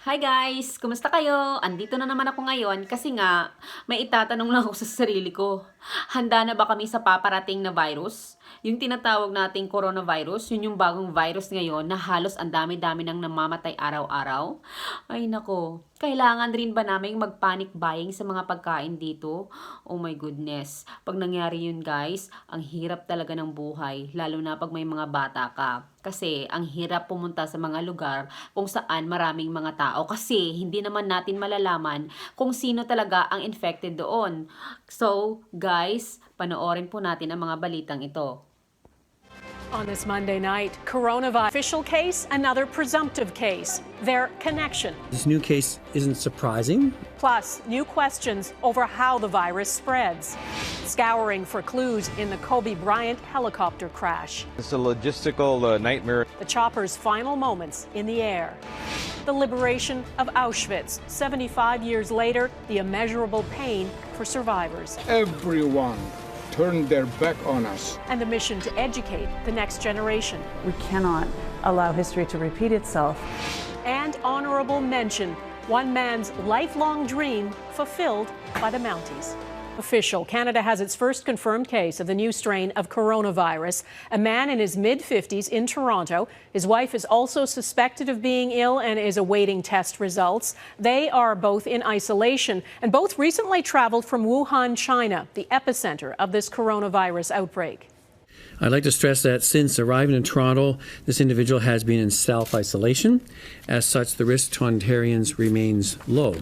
Hi guys! Kumusta kayo? Andito na naman ako ngayon kasi nga may itatanong lang ako sa sarili ko. Handa na ba kami sa paparating na virus? Yung tinatawag nating coronavirus, yun yung bagong virus ngayon na halos ang dami-dami nang namamatay araw-araw. Ay nako, kailangan rin ba naming mag-panic buying sa mga pagkain dito? Oh my goodness. Pag nangyari yun guys, ang hirap talaga ng buhay, lalo na pag may mga bata ka. Kasi ang hirap pumunta sa mga lugar kung saan maraming mga tao kasi hindi naman natin malalaman kung sino talaga ang infected doon. So, guys, panoorin po natin ang mga balitang ito. On this Monday night, coronavirus official case, another presumptive case, their connection. This new case isn't surprising. Plus, new questions over how the virus spreads. Scouring for clues in the Kobe Bryant helicopter crash. It's a logistical nightmare. The chopper's final moments in the air. The liberation of Auschwitz. 75 years later, the immeasurable pain for survivors. Everyone turned their back on us. And the mission to educate the next generation. We cannot allow history to repeat itself. And honorable mention, one man's lifelong dream fulfilled by the Mounties. Official, Canada has its first confirmed case of the new strain of coronavirus. A man in his mid-50s in Toronto. His wife is also suspected of being ill and is awaiting test results. They are both in isolation and both recently traveled from Wuhan, China, the epicenter of this coronavirus outbreak. I'd like to stress that since arriving in Toronto, this individual has been in self-isolation. As such, the risk to Ontarians remains low.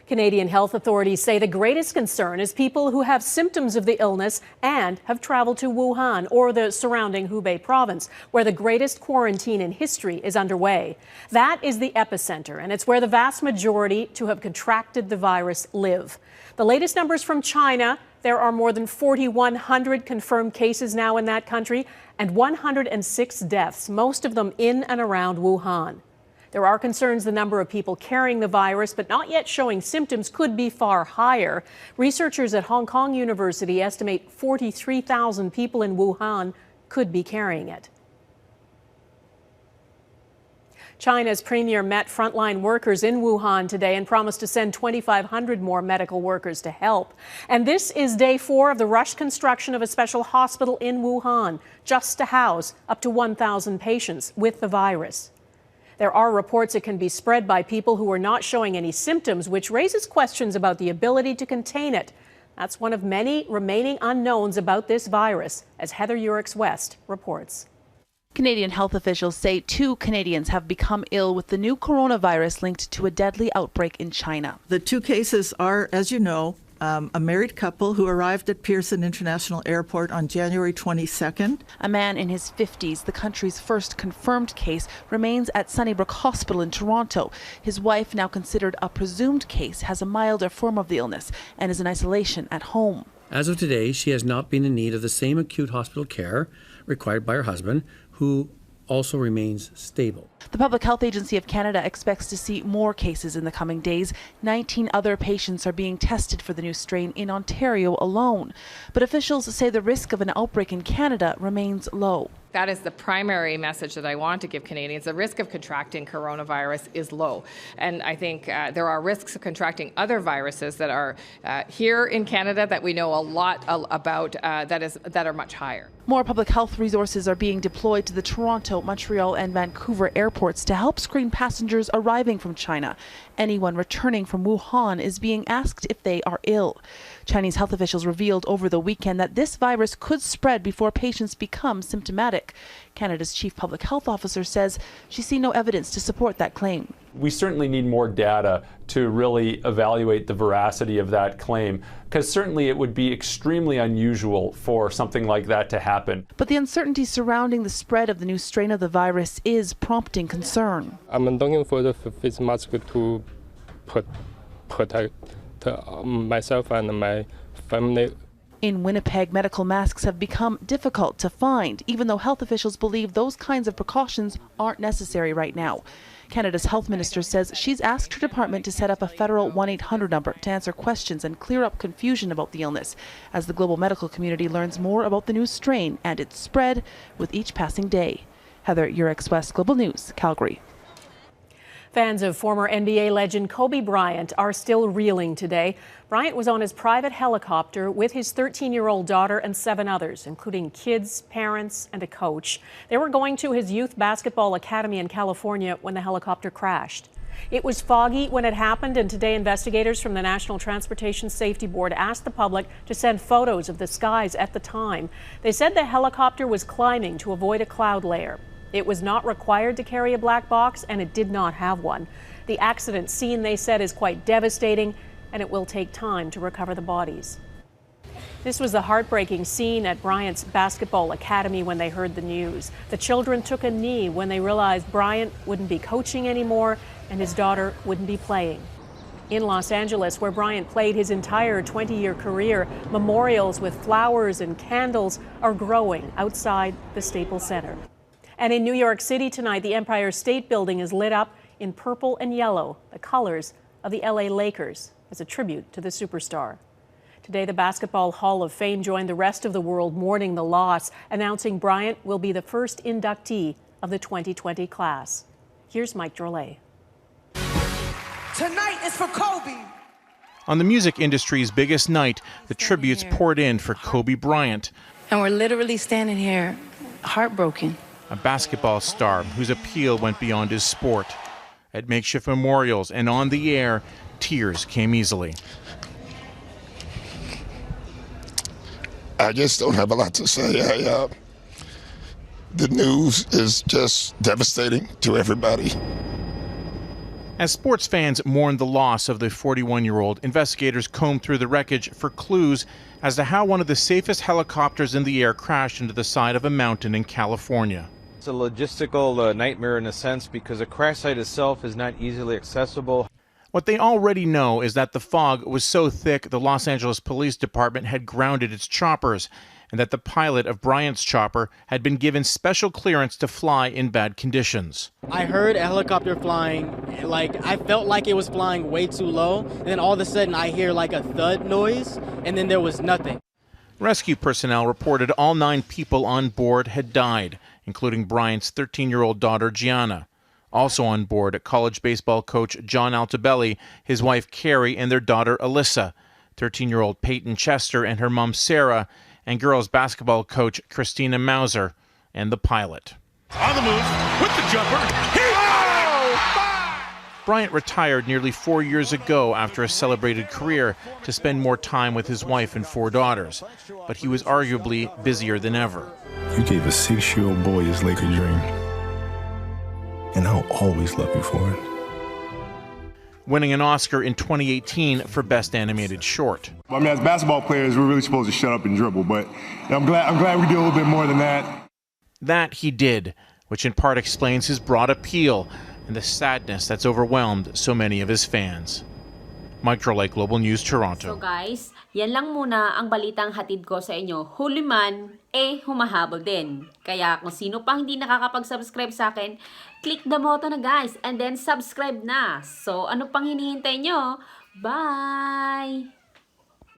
Canadian health authorities say the greatest concern is people who have symptoms of the illness and have traveled to Wuhan or the surrounding Hubei province, where the greatest quarantine in history is underway. That is the epicenter, and it's where the vast majority to have contracted the virus live. The latest numbers from China, there are more than 4,100 confirmed cases now in that country and 106 deaths, most of them in and around Wuhan. There are concerns the number of people carrying the virus but not yet showing symptoms could be far higher. Researchers at Hong Kong University estimate 43,000 people in Wuhan could be carrying it. China's premier met frontline workers in Wuhan today and promised to send 2,500 more medical workers to help. And this is day 4 of the rushed construction of a special hospital in Wuhan, just to house up to 1,000 patients with the virus. There are reports it can be spread by people who are not showing any symptoms, which raises questions about the ability to contain it. That's one of many remaining unknowns about this virus, as Heather Urix-West reports. Canadian health officials say 2 Canadians have become ill with the new coronavirus linked to a deadly outbreak in China. The 2 cases are, as you know, a married couple who arrived at Pearson International Airport on January 22nd. A man in his 50s, the country's first confirmed case, remains at Sunnybrook Hospital in Toronto. His wife, now considered a presumed case, has a milder form of the illness and is in isolation at home. As of today, she has not been in need of the same acute hospital care required by her husband, who also remains stable. The Public Health Agency of Canada expects to see more cases in the coming days. 19 other patients are being tested for the new strain in Ontario alone. But officials say the risk of an outbreak in Canada remains low. That is the primary message that I want to give Canadians. The risk of contracting coronavirus is low. And I think there are risks of contracting other viruses that are here in Canada that we know a lot about that are much higher. More public health resources are being deployed to the Toronto, Montreal, and Vancouver airports to help screen passengers arriving from China. Anyone returning from Wuhan is being asked if they are ill. Chinese health officials revealed over the weekend that this virus could spread before patients become symptomatic. Canada's chief public health officer says she sees no evidence to support that claim. We certainly need more data to really evaluate the veracity of that claim, because certainly it would be extremely unusual for something like that to happen. But the uncertainty surrounding the spread of the new strain of the virus is prompting concern. I'm looking for the face mask to protect myself and my family. In Winnipeg, medical masks have become difficult to find, even though health officials believe those kinds of precautions aren't necessary right now. Canada's health minister says she's asked her department to set up a federal 1-800 number to answer questions and clear up confusion about the illness, as the global medical community learns more about the new strain and its spread with each passing day. Heather Urix-West, Global News, Calgary. Fans of former NBA legend Kobe Bryant are still reeling today. Bryant was on his private helicopter with his 13-year-old daughter and 7 others, including kids, parents, and a coach. They were going to his youth basketball academy in California when the helicopter crashed. It was foggy when it happened, and today investigators from the National Transportation Safety Board asked the public to send photos of the skies at the time. They said the helicopter was climbing to avoid a cloud layer. It was not required to carry a black box, and it did not have one. The accident scene, they said, is quite devastating, and it will take time to recover the bodies. This was the heartbreaking scene at Bryant's basketball academy when they heard the news. The children took a knee when they realized Bryant wouldn't be coaching anymore and his daughter wouldn't be playing. In Los Angeles, where Bryant played his entire 20-year career, memorials with flowers and candles are growing outside the Staples Center. And in New York City tonight, the Empire State Building is lit up in purple and yellow, the colors of the LA Lakers, as a tribute to the superstar. Today, the Basketball Hall of Fame joined the rest of the world mourning the loss, announcing Bryant will be the first inductee of the 2020 class. Here's Mike Drolet. Tonight is for Kobe. On the music industry's biggest night, the tributes poured in for Kobe Bryant. And we're literally standing here heartbroken. A basketball star whose appeal went beyond his sport. At makeshift memorials and on the air, tears came easily. I just don't have a lot to say. The news is just devastating to everybody. As sports fans mourned the loss of the 41-year-old, investigators combed through the wreckage for clues as to how one of the safest helicopters in the air crashed into the side of a mountain in California. It's a logistical nightmare in a sense because the crash site itself is not easily accessible. What they already know is that the fog was so thick the Los Angeles Police Department had grounded its choppers, and that the pilot of Bryant's chopper had been given special clearance to fly in bad conditions. I heard a helicopter flying, I felt like it was flying way too low, and then all of a sudden I hear like a thud noise, and then there was nothing. Rescue personnel reported all 9 people on board had died, including Bryant's 13-year-old daughter, Gianna. Also on board, college baseball coach John Altobelli, his wife Carrie, and their daughter Alyssa, 13-year-old Peyton Chester and her mom Sarah, and girls basketball coach Christina Mauser, and the pilot. On the move with the jumper. Bryant retired nearly 4 years ago after a celebrated career to spend more time with his wife and 4 daughters, but he was arguably busier than ever. You gave a 6-year-old boy his Laker dream, and I'll always love you for it. Winning an Oscar in 2018 for Best Animated Short. I mean, as basketball players, we're really supposed to shut up and dribble, but I'm glad we do a little bit more than that. That he did, which in part explains his broad appeal and the sadness that's overwhelmed so many of his fans. Mike Drolet, Global News, Toronto. So guys, yan lang muna ang balitang hatid ko sa inyo. Huli man, humahabol din. Kaya kung sino pang hindi nakakapag-subscribe sa akin, click the button na guys, and then subscribe na. So ano pang hinihintay nyo? Bye!